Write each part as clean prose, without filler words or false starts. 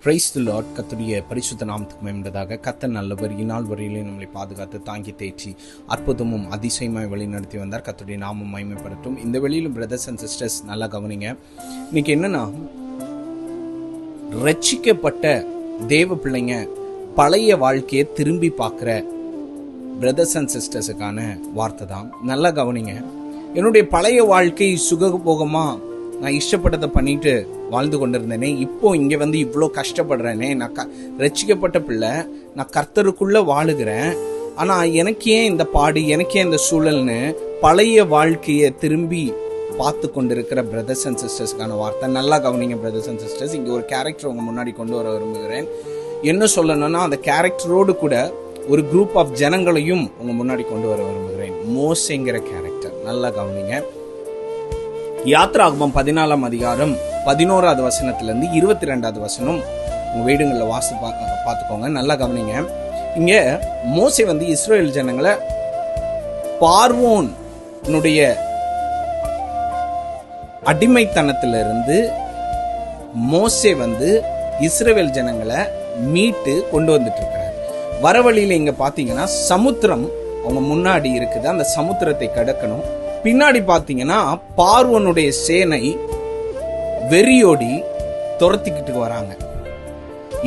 Praise the Lord. கர்த்தருடைய பரிசுத்த நாமத்துக்கு மகிமையுண்டாக. கர்த்தர் நல்லவர், இந்நாள் வரையிலே நம்மளை பாதுகாத்து தாங்கி தேற்றி அற்புதமும் அதிசயமாய் வழி நடத்தி வந்தார். கர்த்தருடைய நாமம் மகிமைப்படட்டும். இந்த வெளியிலும் பிரதர்ஸ் அண்ட் சிஸ்டர்ஸ் நல்லா கவனிங்க. இன்னைக்கு என்னன்னா, ரட்சிக்கப்பட்ட தேவ பிள்ளைங்க பழைய வாழ்க்கையை திரும்பி பார்க்குற பிரதர்ஸ் அண்ட் சிஸ்டர்ஸுக்கான வார்த்தை தான். நல்லா கவனிங்க. என்னுடைய பழைய வாழ்க்கை சுகபோகமா நான் இஷ்டப்பட்டதை பண்ணிட்டு வாழ்ந்து கொண்டிருந்தேனே, இப்போ இங்க வந்து இவ்வளோ கஷ்டப்படுறேனே. நான் ரட்சிக்கப்பட்ட பிள்ளை, நான் கர்த்தருக்குள்ள வாழுகிறேன், ஆனா எனக்கு ஏன் இந்த பாடு, எனக்கு ஏன் இந்த சூழல்னு பழைய வாழ்க்கையை திரும்பி பார்த்து கொண்டிருக்கிற பிரதர்ஸ் அண்ட் சிஸ்டர்ஸ்க்கான வார்த்தை. நல்லா கவனிங்க பிரதர்ஸ் அண்ட் சிஸ்டர்ஸ். இங்க ஒரு கேரக்டர் உங்க முன்னாடி கொண்டு வர விரும்புகிறேன். என்ன சொல்லணும்னா, அந்த கேரக்டரோடு கூட ஒரு குரூப் ஆஃப் ஜனங்களையும் உங்க முன்னாடி கொண்டு வர விரும்புகிறேன். மோசேங்கிற கேரக்டர். நல்லா கவனிங்க. யாத்ராகமம் 14ஆம் அதிகாரம் 11வது வசனத்திலிருந்து 22வது வசனம் உங்க வீடுகளில் பார்த்துக்கோங்க. நல்லா கவனிங்க. இங்க மோசே வந்து இஸ்ரேல் ஜனங்களை பார்வோனுடைய அடிமைத்தனத்திலிருந்து மோசே வந்து இஸ்ரேல் ஜனங்களை மீட்டு கொண்டு வந்துட்டு இருக்கிறார். வரவழியில இங்க பாத்தீங்கன்னா சமுத்திரம் அவங்க முன்னாடி இருக்குது. அந்த சமுத்திரத்தை கடக்கணும். பின்னாடி பாத்தீங்கன்னா பார்வோனுடைய சேனை வெறியோடி துரத்திக்கிட்டு வராங்க.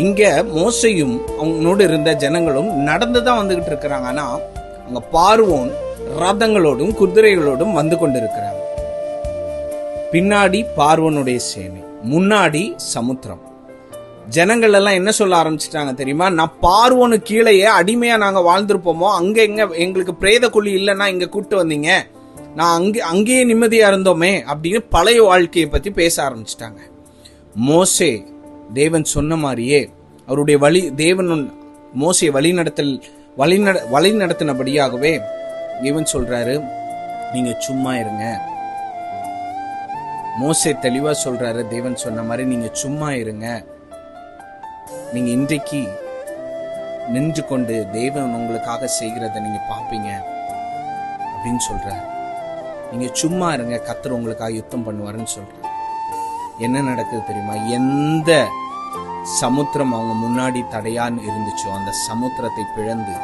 இங்க மோசையும் அவங்களோடு இருந்த ஜனங்களும் நடந்துதான் வந்துகிட்டு இருக்கிறாங்க. ஆனா அங்க பார்வோன் ரதங்களோடும் குதிரைகளோடும் வந்து கொண்டு இருக்கிறாங்க. பின்னாடி பார்வோனுடைய சேனை, முன்னாடி சமுத்திரம். ஜனங்கள் எல்லாம் என்ன சொல்ல ஆரம்பிச்சிட்டாங்க தெரியுமா? நான் பார்வோனு கீழேயே அடிமையா நாங்க வாழ்ந்திருப்போமோ, அங்க எங்க எங்களுக்கு பிரேத குழி இல்லைன்னா இங்க கூப்பிட்டு வந்தீங்க, நான் அங்கேயே நிம்மதியா இருந்தோமே அப்படின்னு பழைய வாழ்க்கையை பத்தி பேச ஆரம்பிச்சிட்டாங்க. மோசே தேவன் சொன்ன மாதிரியே அவருடைய தேவன் மோசே வழி நடத்தினபடியாகவே தேவன் சொல்றாரு, நீங்க சும்மா இருங்க. மோசே தெளிவா சொல்றாரு, தேவன் சொன்ன மாதிரி நீங்க சும்மா இருங்க. நீங்க இன்றைக்கு நின்று கொண்டு தேவன் உங்களுக்காக செய்கிறத நீங்க பாப்பீங்க அப்படின்னு சொல்றாரு. நீங்க சும்மா இருங்க, கர்த்தர் உங்களுக்காக யுத்தம் பண்ணுவாருன்னு சொல்றாரு. என்ன நடக்குது தெரியுமா? எந்த சமுத்திரம் அவங்க முன்னாடி தடையான்னு இருந்துச்சோ அந்த சமுத்திரத்தை பிளந்து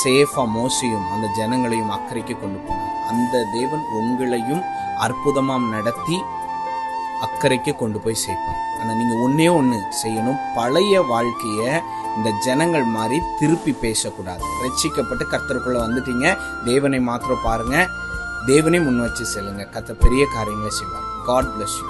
சேஃபா மோசையும் அந்த ஜனங்களையும் அக்கறைக்கு கொண்டு போனார். அந்த தேவன் உங்களையும் அற்புதமாம் நடத்தி அக்கறைக்கு கொண்டு போய் சேர்ப்பார். ஆனா நீங்க ஒண்ணு செய்யணும். பழைய வாழ்க்கைய இந்த ஜனங்கள் மாதிரி திருப்பி பேசக்கூடாது. ரட்சிக்கப்பட்டு கர்த்தருக்குள்ள வந்துட்டீங்க, தேவனை மாத்திரம் பாருங்க, தேவனை முன் வச்சு செல்லுங்க. கர்த்தர் பெரிய காரியங்களை செய்வார். God bless you.